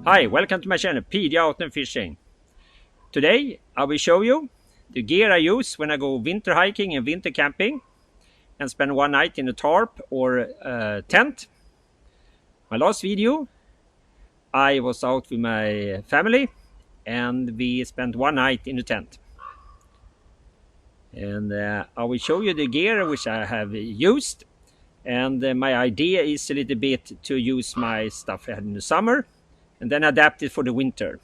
Hi, welcome to my channel, PD Out and Fishing. Today I will show you the gear I use when I go winter hiking and winter camping and spend one night in a tarp or a tent. My last video I was out with my family and we spent one night in a tent. And I will show you the gear which I have used, and my idea is a little bit to use my stuff in the summer and then adapt it for the winter,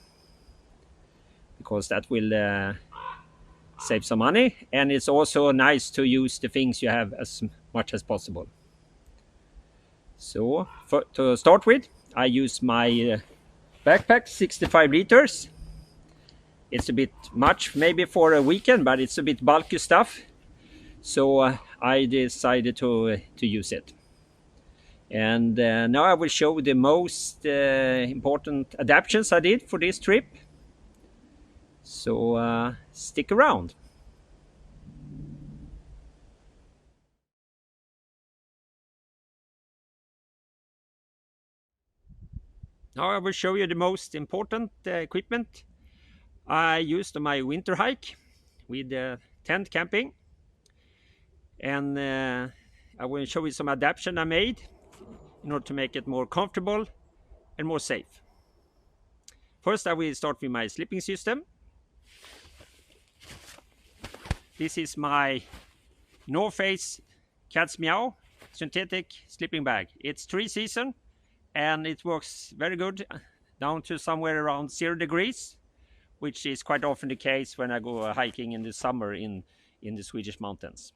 because that will save some money, and it's also nice to use the things you have as much as possible. So to start with, I use my backpack, 65 liters. It's a bit much maybe for a weekend, but it's a bit bulky stuff, so I decided to use it. And now I will show the most important adaptations I did for this trip. So stick around. Now I will show you the most important equipment I used on my winter hike with tent camping. And I will show you some adaptation I made in order to make it more comfortable and more safe. First I will start with my sleeping system. This is my North Face Cat's Meow synthetic sleeping bag. It's 3-season and it works very good down to somewhere around 0 degrees, which is quite often the case when I go hiking in the summer in the Swedish mountains.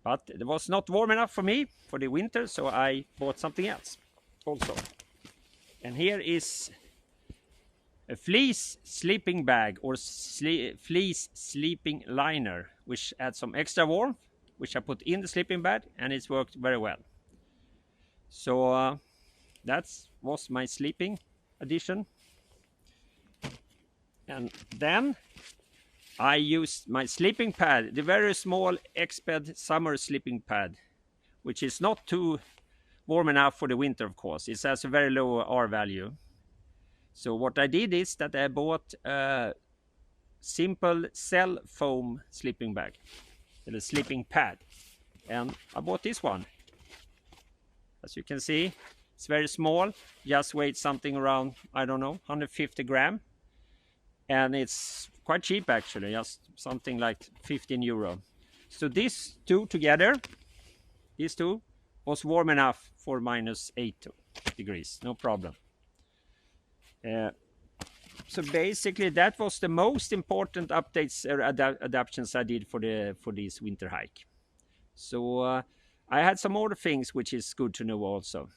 But it was not warm enough for me for the winter, so I bought something else also. And here is a fleece sleeping bag or fleece sleeping liner, which adds some extra warmth, which I put in the sleeping bag, and it's worked very well. So that was my sleeping addition. And then I used my sleeping pad, the very small Exped summer sleeping pad, which is not too warm enough for the winter, of course. It has a very low R value. So what I did is that I bought a simple cellfoam sleeping bag, a sleeping pad, and I bought this one. As you can see, it's very small, just weighs something around, I don't know, 150 grams. And it's quite cheap actually, just something like 15 euro. So these two together, these two, was warm enough for -8 degrees, no problem. So basically that was the most important updates or adaptations I did for this winter hike. So I had some more things which is good to know also.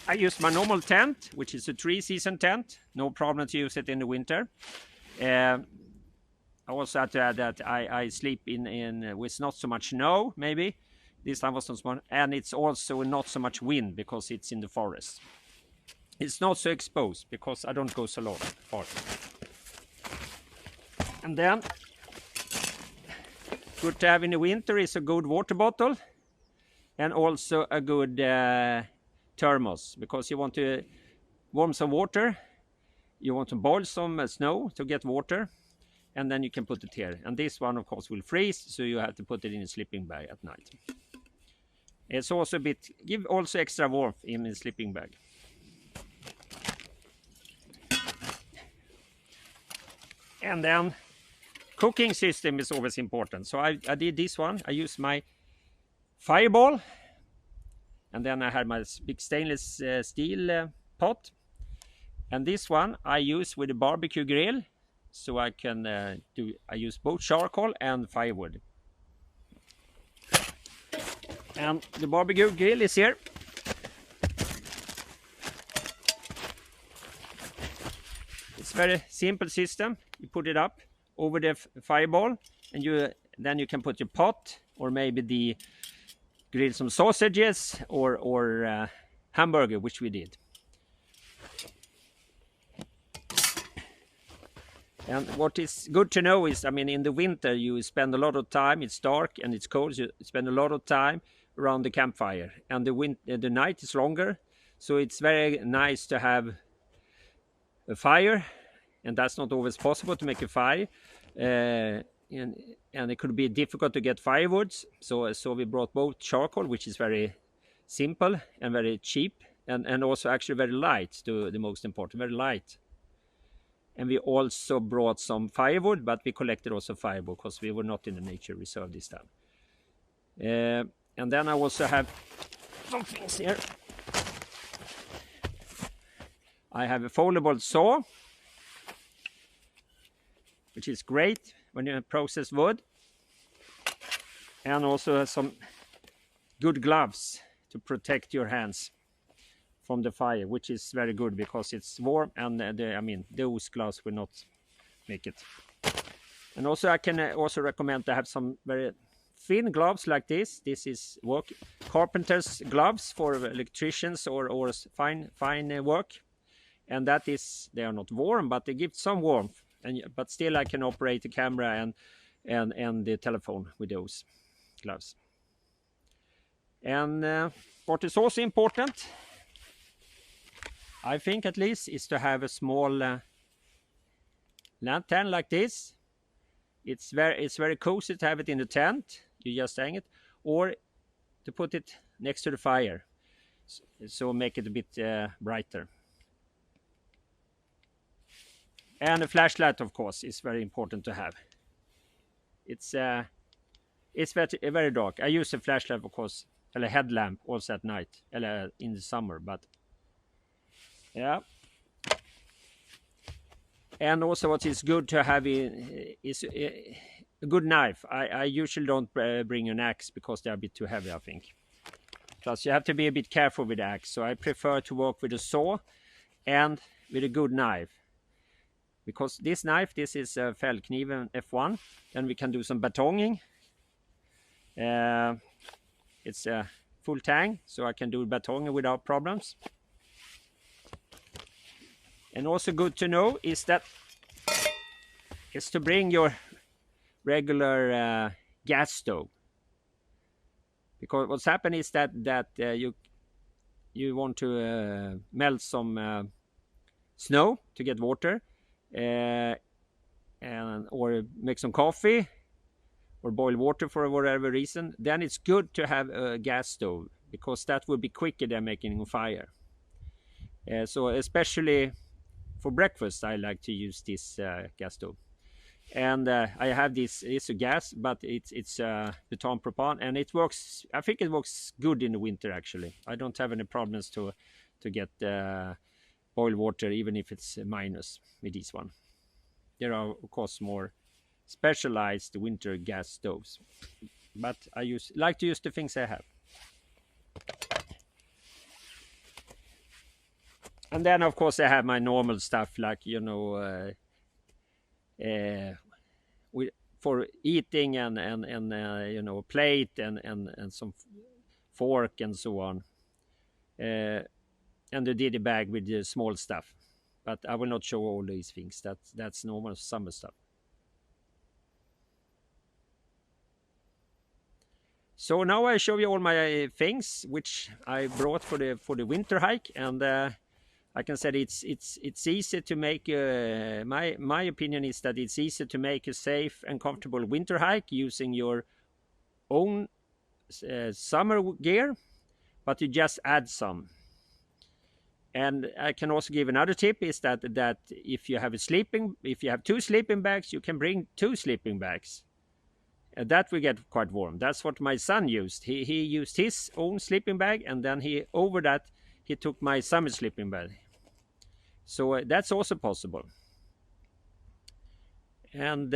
I used my normal tent, which is a 3-season tent. No problem to use it in the winter. I also had to add that I sleep in with not so much snow, maybe. This time was not so much, and it's also not so much wind because it's in the forest. It's not so exposed because I don't go so far. And then, good to have in the winter is a good water bottle and also a good thermos, because you want to warm some water, you want to boil some snow to get water, and then you can put it here. And this one of course will freeze, so you have to put it in a sleeping bag at night. It's also give also extra warmth in the sleeping bag. And then cooking system is always important, so I did this one. I used my Fireball. And then I had my big stainless steel pot. And this one I use with a barbecue grill. So I can I use both charcoal and firewood. And the barbecue grill is here. It's a very simple system. You put it up over the Fireball, and then you can put your pot, or maybe grill some sausages or hamburger, which we did. And what is good to know is, I mean, in the winter you spend a lot of time, it's dark and it's cold, you spend a lot of time around the campfire, and the night is longer, So it's very nice to have a fire, and that's not always possible to make a fire. And it could be difficult to get firewoods. So we brought both charcoal, which is very simple and very cheap, and also actually very light, to the most important, very light. And we also brought some firewood, but we collected also firewood because we were not in the nature reserve this time. And then I also have some things here. I have a foldable saw, which is great when you process wood. And also some good gloves to protect your hands from the fire, which is very good because it's warm, and those gloves will not make it. And also I can also recommend to have some very thin gloves like this. This is carpenter's gloves for electricians or fine work. And that is, they are not warm, but they give some warmth. But still I can operate the camera and the telephone with those gloves. And what is also important, I think at least, is to have a small lantern like this. It's very cozy to have it in the tent. You just hang it, or to put it next to the fire, so make it a bit brighter. And a flashlight, of course, is very important to have. It's very dark. I use a flashlight, of course, and a headlamp also at night, in the summer. But yeah. And also, what is good to have is a good knife. I usually don't bring an axe because they're a bit too heavy, I think. Plus, you have to be a bit careful with the axe. So I prefer to work with a saw and with a good knife. Because this knife, this is a Fällkniven F1. Then we can do some batonging. It's a full tang, so I can do batonging without problems. And also good to know is to bring your regular gas stove. Because what's happened is that you want to melt some snow to get water. Or make some coffee or boil water for whatever reason, then it's good to have a gas stove, because that will be quicker than making a fire. So especially for breakfast, I like to use this gas stove. And I have this, it's a gas, but it's butan propane, and it works. I think it works good in the winter, actually. I don't have any problems to get boil water, even if it's minus with this one. There are, of course, more specialized winter gas stoves, but I like to use the things I have. And then, of course, I have my normal stuff, like, for eating and plate and some fork and so on. And the diddy bag with the small stuff, but I will not show all these things. That's normal summer stuff. So now I show you all my things which I brought for the winter hike, and I can say it's easy to make. My opinion is that it's easy to make a safe and comfortable winter hike using your own summer gear, but you just add some. And I can also give another tip, is that if you have two sleeping bags, you can bring 2 sleeping bags. And that will get quite warm. That's what my son used. He used his own sleeping bag, and then he took my summer sleeping bag. So that's also possible. And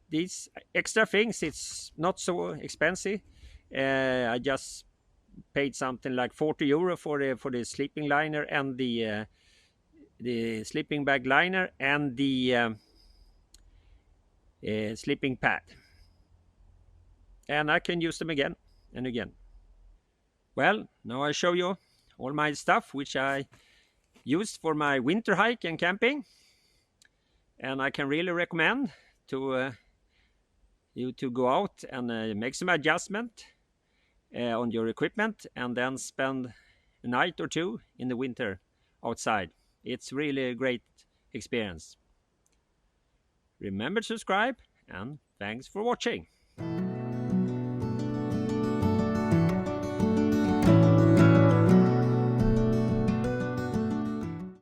these extra things, it's not so expensive. I just paid something like €40 for the sleeping liner and the sleeping bag liner and the sleeping pad, and I can use them again and again. Well, now I show you all my stuff which I used for my winter hike and camping, and I can really recommend to you to go out and make some adjustment. on your equipment and then spend a night or two in the winter outside. It's really a great experience. Remember to subscribe, and thanks for watching.